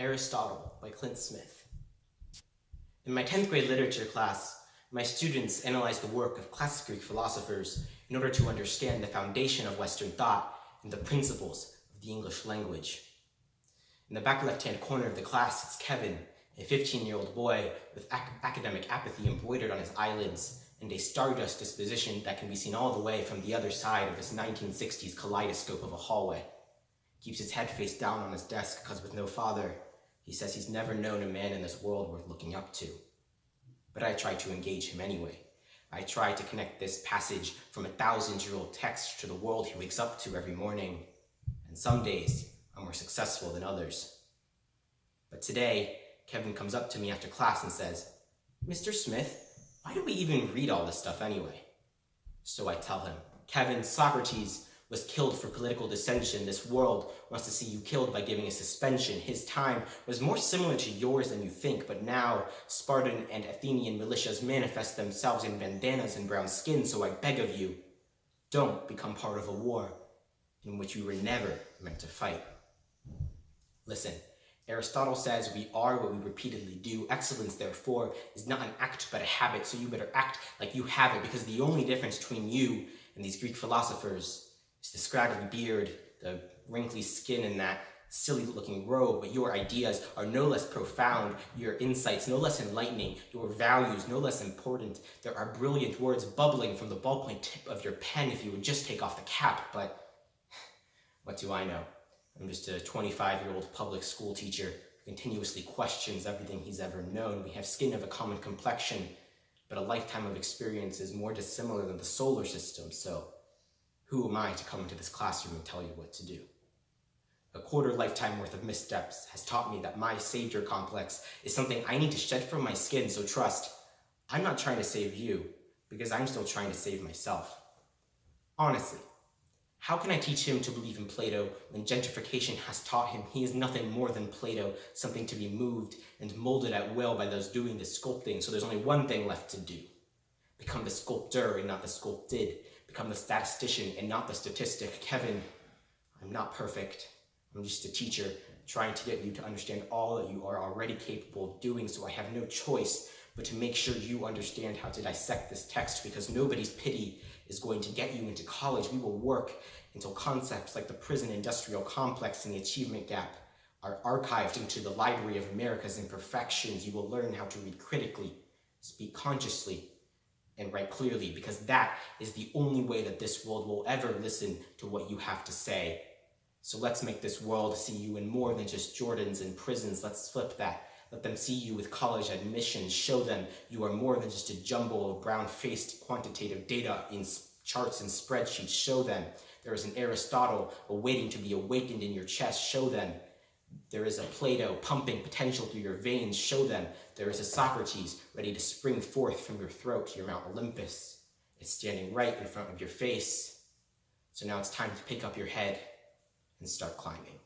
Aristotle by Clint. In my 10th grade literature class, my students analyzed the work of classic Greek philosophers in order to understand the foundation of Western thought and the principles of the English language. In the back left-hand corner of the class sits Kevin, a 15-year-old boy with academic apathy embroidered on his eyelids and a stardust disposition that can be seen all the way from the other side of his 1960s kaleidoscope of a hallway. He keeps his head face down on his desk because with no father, he says he's never known a man in this world worth looking up to. But I try to engage him anyway. I try to connect this passage from a 1,000-year-old text to the world he wakes up to every morning. And some days, I'm more successful than others. But today, Kevin comes up to me after class and says, "Mr. Smith, why do we even read all this stuff anyway?" So I tell him, "Kevin, Socrates was killed for political dissension. This world wants to see you killed by giving a suspension. His time was more similar to yours than you think, but now Spartan and Athenian militias manifest themselves in bandanas and brown skin, so I beg of you, don't become part of a war in which you were never meant to fight." Listen, Aristotle says we are what we repeatedly do. Excellence, therefore, is not an act but a habit, so you better act like you have it, because the only difference between you and these Greek philosophers is the scraggly beard, the wrinkly skin, and that silly-looking robe, but your ideas are no less profound, your insights no less enlightening, your values no less important. There are brilliant words bubbling from the ballpoint tip of your pen if you would just take off the cap, but what do I know? I'm just a 25-year-old public school teacher who continuously questions everything he's ever known. We have skin of a common complexion, but a lifetime of experience is more dissimilar than the solar system, so who am I to come into this classroom and tell you what to do? A quarter lifetime worth of missteps has taught me that my savior complex is something I need to shed from my skin, so trust, I'm not trying to save you, because I'm still trying to save myself. Honestly, how can I teach him to believe in Plato when gentrification has taught him he is nothing more than Plato, something to be moved and molded at will by those doing the sculpting, so there's only one thing left to do. Become the sculptor and not the sculpted. Become the statistician and not the statistic. Kevin, I'm not perfect. I'm just a teacher trying to get you to understand all that you are already capable of doing, so I have no choice but to make sure you understand how to dissect this text, because nobody's pity is going to get you into college. We will work until concepts like the prison industrial complex and the achievement gap are archived into the Library of America's imperfections. You will learn how to read critically, speak consciously, and write clearly, because that is the only way that this world will ever listen to what you have to say. So let's make this world see you in more than just Jordans and prisons. Let's flip that. Let them see you with college admissions. Show them you are more than just a jumble of brown-faced quantitative data in charts and spreadsheets. Show them there is an Aristotle awaiting to be awakened in your chest. Show them there is a Plato pumping potential through your veins. Show them there is a Socrates ready to spring forth from your throat to your Mount Olympus. It's standing right in front of your face. So now it's time to pick up your head and start climbing.